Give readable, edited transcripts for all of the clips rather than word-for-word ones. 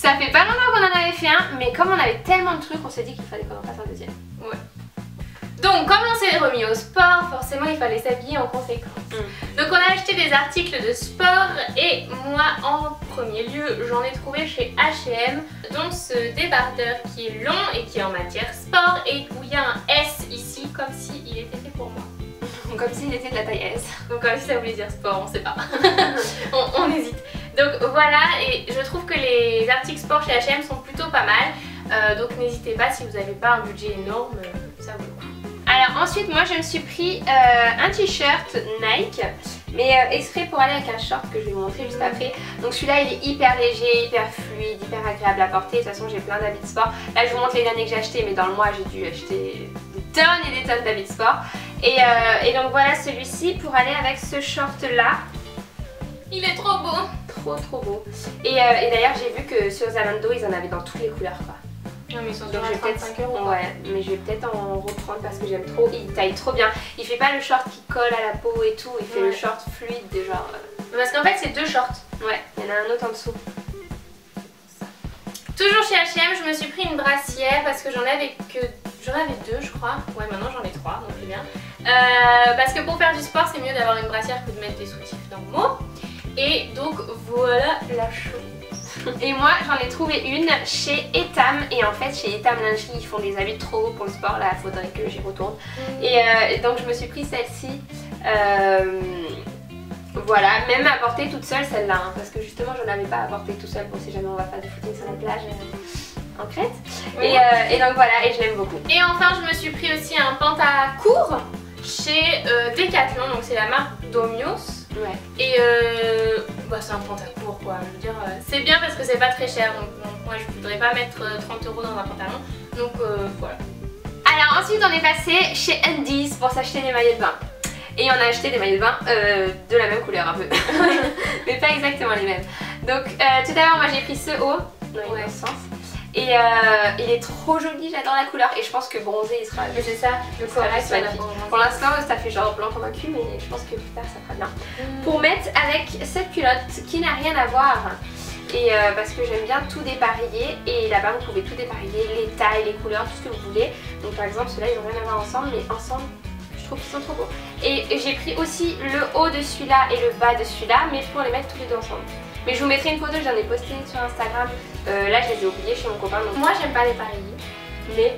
Ça fait pas longtemps qu'on en avait fait un, mais comme on avait tellement de trucs, on s'est dit qu'il fallait qu'on en fasse un deuxième. Ouais. Donc comme on s'est remis au sport, forcément il fallait s'habiller en conséquence. Donc on a acheté des articles de sport et moi en premier lieu j'en ai trouvé chez H&M, dont ce débardeur qui est long et qui est en matière sport et où il y a un S ici comme s'il était fait pour moi. Comme s'il était de la taille S. Donc comme si ça voulait dire sport, on sait pas. on hésite. Donc voilà, et je trouve que les articles sport chez H&M sont plutôt pas mal. Donc n'hésitez pas si vous n'avez pas un budget énorme, ça vaut le coup. Alors ensuite moi je me suis pris un t-shirt Nike, mais exprès pour aller avec un short que je vais vous montrer juste après. Donc celui-là il est hyper léger, hyper fluide, hyper agréable à porter. De toute façon j'ai plein d'habits de sport. Là je vous montre les derniers que j'ai achetés, mais dans le mois j'ai dû acheter des tonnes et des tonnes d'habits de sport. Et donc voilà celui-ci pour aller avec ce short là. Il est trop beau. Trop beau. Et d'ailleurs j'ai vu que sur Zalando ils en avaient dans toutes les couleurs quoi. Non mais ils sont Donc je vais peut-être, 35 €. ouais, mais je vais peut-être en reprendre parce que j'aime trop. Il taille trop bien. Il fait pas le short qui colle à la peau et tout. Il fait le short fluide de genre. Parce qu'en fait c'est deux shorts. Ouais, il y en a un autre en dessous. Toujours chez H&M, je me suis pris une brassière parce que j'en avais deux je crois. Ouais maintenant j'en ai trois donc c'est bien. Parce que pour faire du sport c'est mieux d'avoir une brassière que de mettre des soutifs normaux. Et donc voilà la chose. Et moi j'en ai trouvé une chez Etam, et en fait chez Etam Lingerie ils font des habits trop hauts pour le sport, là il faudrait que j'y retourne. Et donc je me suis pris celle-ci, voilà, même à porter toute seule celle-là, hein, parce que justement j'en avais pas à porter tout seul pour si jamais on va faire du footing sur la plage en Crète. Et donc voilà, et je l'aime beaucoup. Et enfin je me suis pris aussi un pantalon court chez Decathlon, donc c'est la marque Domios. Ouais. Et bah c'est un pantalon court quoi, je veux dire, c'est bien parce que c'est pas très cher, donc moi je voudrais pas mettre 30 € dans un pantalon, donc voilà. Alors ensuite on est passé chez Undies pour s'acheter des maillots de bain. Et on a acheté des maillots de bain de la même couleur un peu, mais pas exactement les mêmes. Donc tout d'abord moi j'ai pris ce haut, dans le sens. Et il est trop joli, j'adore la couleur, et je pense que bronzé il sera. Mais c'est ça, le correct, magnifique. Pour l'instant ça fait genre blanc comme un cul, mais je pense que plus tard ça fera bien. Pour mettre avec cette culotte qui n'a rien à voir, et parce que j'aime bien tout dépareiller, et là-bas vous pouvez tout dépareiller, les tailles, les couleurs, tout ce que vous voulez. Donc par exemple ceux-là ils n'ont rien à voir ensemble, mais ensemble je trouve qu'ils sont trop beaux. Et j'ai pris aussi le haut de celui-là et le bas de celui-là, mais pour les mettre tous les deux ensemble. Mais je vous mettrai une photo, j'en ai posté sur Instagram. Là je les ai oubliés chez mon copain. Donc... Moi j'aime pas les pareiller, mais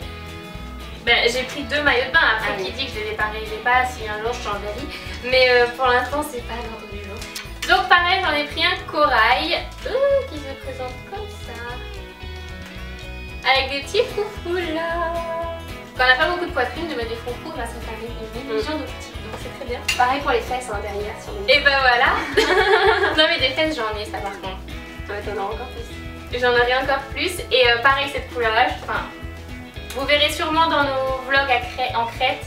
ben, j'ai pris deux maillots de bain. Après qui dit que je les dépareillerai pas si un jour je change d'avis. Mais pour l'instant c'est pas l'ordre du jour. Donc pareil j'en ai pris un corail qui se présente comme ça. Avec des petits froufrous là. Quand on n'a pas beaucoup de poitrine, de mettre des froufrous, là ça fait une illusion de petit. Donc c'est très bien. Pareil pour les fesses hein, derrière. Sur les... Et ben voilà. Non mais des fesses j'en ai ça par contre. Ouais, t'en as encore plus. J'en aurai encore plus. Et pareil cette couleur là, enfin, vous verrez sûrement dans nos vlogs en Crète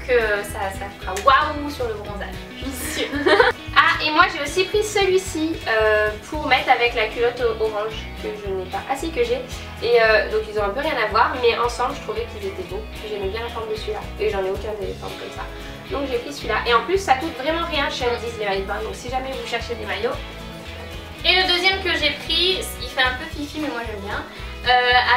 que ça fera waouh sur le bronzage. Je suis sûre. Ah et moi j'ai aussi pris celui-ci pour mettre avec la culotte orange que je n'ai pas, ah si que j'ai. Et donc ils ont un peu rien à voir, mais ensemble je trouvais qu'ils étaient beaux. J'aimais bien la forme de celui-là et j'en ai aucun des formes comme ça. Donc j'ai pris celui-là, et en plus ça coûte vraiment rien chez Undies les maillots de bain, donc si jamais vous cherchez des maillots. Et le deuxième que j'ai pris, il fait un peu fifi mais moi j'aime bien,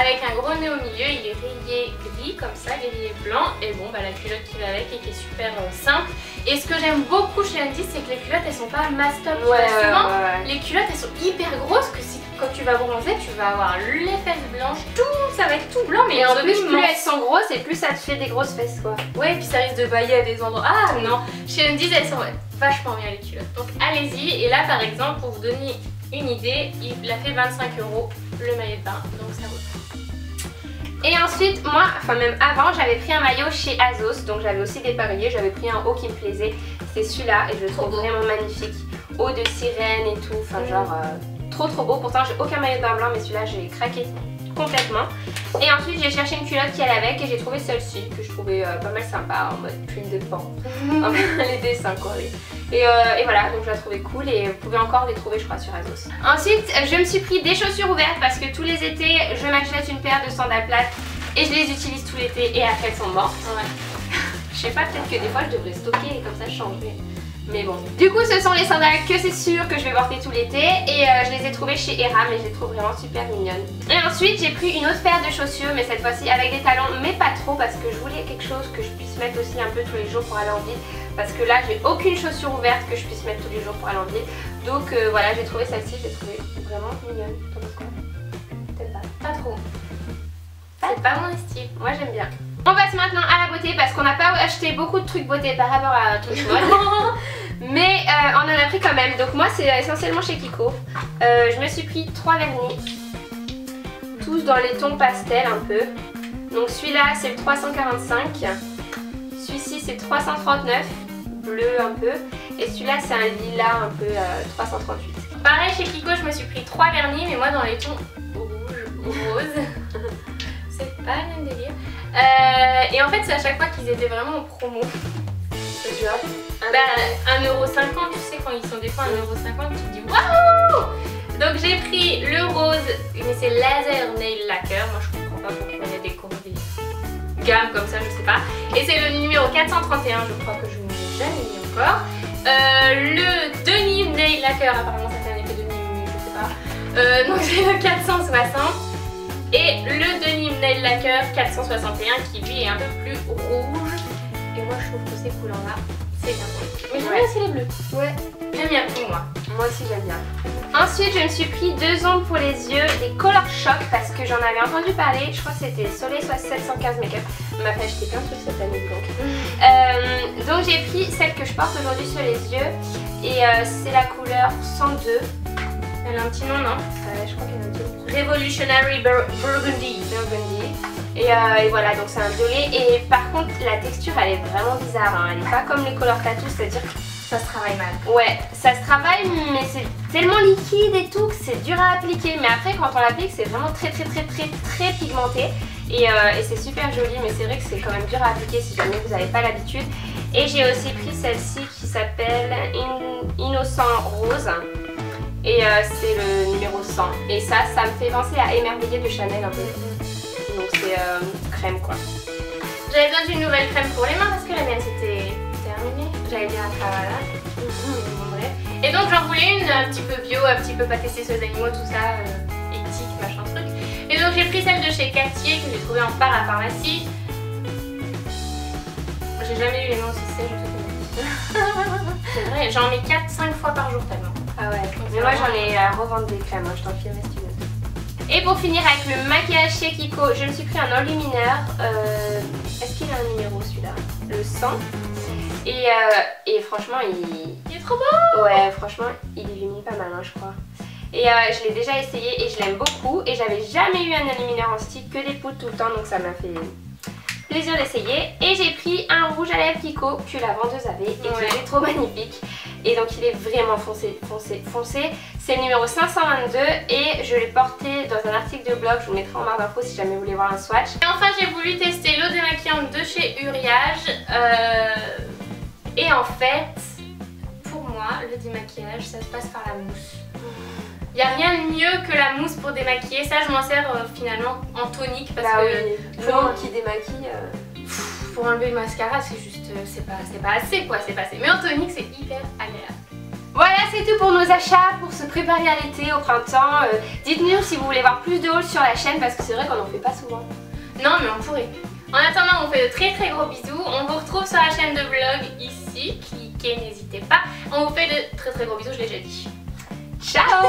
avec un gros nœud au milieu, il est rayé gris comme ça, rayé blanc, et bon bah la culotte qui va avec et qui est super simple. Et ce que j'aime beaucoup chez Undies, c'est que les culottes elles sont pas mass-top. Souvent les culottes elles sont hyper grosses, que si quand tu vas bronzer tu vas avoir les fesses blanches, tout ça va être tout blanc, mais en plus plus elles sont grosses et plus ça te fait des grosses fesses quoi. Ouais, et puis ça risque de bailler à des endroits. Ah non, chez Undies elles sont vachement bien les culottes, donc allez-y. Et là par exemple pour vous donner une idée, il a fait 25 € le maillot de bain, donc ça vaut. Et ensuite moi, enfin même avant, j'avais pris un maillot chez Azos, donc j'avais aussi dépareillé, j'avais pris un haut qui me plaisait, c'est celui-là et je le trouve vraiment magnifique. Haut de sirène et tout, enfin genre trop beau. Pourtant j'ai aucun maillot de bain blanc, mais celui-là j'ai craqué complètement. Et ensuite j'ai cherché une culotte qui allait avec, et j'ai trouvé celle-ci que je trouvais pas mal sympa, en mode plume de pan, les dessins quoi. Et voilà, donc je la trouvais cool, et vous pouvez encore les trouver je crois sur Azos. Ensuite je me suis pris des chaussures ouvertes parce que tous les étés je m'achète une paire de sandales plates et je les utilise tout l'été et après elles sont mortes. Ouais. Je sais pas, peut-être que des fois je devrais stocker et comme ça je changerai. Mais bon. Du coup ce sont les sandales que c'est sûr que je vais porter tout l'été. Et je les ai trouvées chez Eram et je les trouve vraiment super mignonnes. Et ensuite j'ai pris une autre paire de chaussures, mais cette fois-ci avec des talons, mais pas trop, parce que je voulais quelque chose que je puisse mettre aussi un peu tous les jours pour aller en ville. Parce que là j'ai aucune chaussure ouverte que je puisse mettre tous les jours pour aller en ville. Donc voilà, j'ai trouvé celle-ci, j'ai trouvé vraiment mignonne. T'en penses quoi? T'aimes pas? Pas trop. C'est pas mon style. Moi j'aime bien. On passe maintenant à la beauté parce qu'on n'a pas acheté beaucoup de trucs beauté par rapport à un truc mode. Mais on en a pris quand même. Donc moi c'est essentiellement chez Kiko. Je me suis pris 3 vernis. Tous dans les tons pastel un peu. Donc celui-là c'est le 345. Celui-ci c'est 339. Bleu un peu. Et celui-là c'est un lilas un peu 338. Pareil chez Kiko je me suis pris 3 vernis mais moi dans les tons rouge, rose. C'est pas le même délire. Et en fait c'est à chaque fois qu'ils étaient vraiment en promo. C'est genre bah 1,50€, tu sais quand ils sont des fois 1,50€, tu te dis waouh. Donc j'ai pris le rose, mais c'est laser nail lacquer. Moi je comprends pas pourquoi il y a des gammes comme ça, je sais pas. Et c'est le numéro 431, je crois que je ne l'ai jamais mis encore. Le denim nail lacquer, apparemment ça fait un effet de denim, je sais pas. Donc c'est le 460. Et le denim nail lacquer 461 qui lui est un peu plus rouge. Et moi je trouve que ces couleurs là c'est bien pour les. Mais j'aime bien aussi les bleus. Ouais. J'aime bien pour moi. Moi aussi j'aime bien. Ensuite je me suis pris 2 ombres pour les yeux, des Color Shock parce que j'en avais entendu parler. Je crois que c'était Soleil 715 Makeup. On m'a fait acheter plein de trucs cette année donc. Donc j'ai pris celle que je porte aujourd'hui sur les yeux. Et c'est la couleur 102. Elle a un petit nom, non? Je crois qu'elle a un petit nom. Revolutionary Burgundy. Et voilà, donc c'est un violet. Et par contre, la texture elle est vraiment bizarre. Hein. Elle n'est pas comme les Color Tattoo, c'est-à-dire que ça se travaille mal. Ouais, ça se travaille, mais c'est tellement liquide et tout que c'est dur à appliquer. Mais après, quand on l'applique, c'est vraiment très pigmenté. Et c'est super joli, mais c'est vrai que c'est quand même dur à appliquer si jamais vous n'avez pas l'habitude. Et j'ai aussi pris celle-ci qui s'appelle Innocent Rose. Et c'est le numéro 100. Et ça me fait penser à Émerveillé de Chanel un peu. Donc c'est crème quoi. J'avais besoin d'une nouvelle crème pour les mains parce que la mienne c'était terminé. J'avais bien un travail. Bref. Et donc j'en voulais une un petit peu bio, un petit peu pas tester sur les animaux, tout ça, éthique, machin truc. Et donc j'ai pris celle de chez Cartier que j'ai trouvée en parapharmacie. J'ai jamais eu les mains aussi sèches. C'est vrai, j'en mets 4-5 fois par jour tellement. Ah ouais, mais moi j'en ai à revendre des crèmes, hein. Je t'en filme si tu veux. Et pour finir avec le maquillage chez Kiko, je me suis pris un enlumineur. Est-ce qu'il a un numéro celui-là? Le 100. Et franchement il est trop beau. Ouais, franchement il illumine pas mal hein, je crois. Et je l'ai déjà essayé et je l'aime beaucoup. Et j'avais jamais eu un enlumineur en stick, que des poudres tout le temps, donc ça m'a fait plaisir d'essayer. Et j'ai pris un rouge à lèvres Kiko que la vendeuse avait et qui est trop magnifique. Et donc il est vraiment foncé. C'est le numéro 522 et je l'ai porté dans un article de blog. Je vous mettrai en barre d'infos si jamais vous voulez voir un swatch. Et enfin j'ai voulu tester l'eau démaquillante de chez Uriage. Et en fait, pour moi, le démaquillage ça se passe par la mousse. Il n'y a rien de mieux que la mousse pour démaquiller. Ça je m'en sers finalement en tonique parce que l'eau qui démaquille... pour enlever le mascara c'est juste, c'est pas assez quoi, c'est pas assez. Mais en tonique c'est hyper agréable. Voilà, c'est tout pour nos achats pour se préparer à l'été, au printemps. Dites-nous si vous voulez voir plus de hauls sur la chaîne parce que c'est vrai qu'on en fait pas souvent. Non mais on pourrait. En attendant on fait de très gros bisous. On vous retrouve sur la chaîne de vlog ici. Cliquez, n'hésitez pas. On vous fait de très gros bisous, je l'ai déjà dit. Ciao.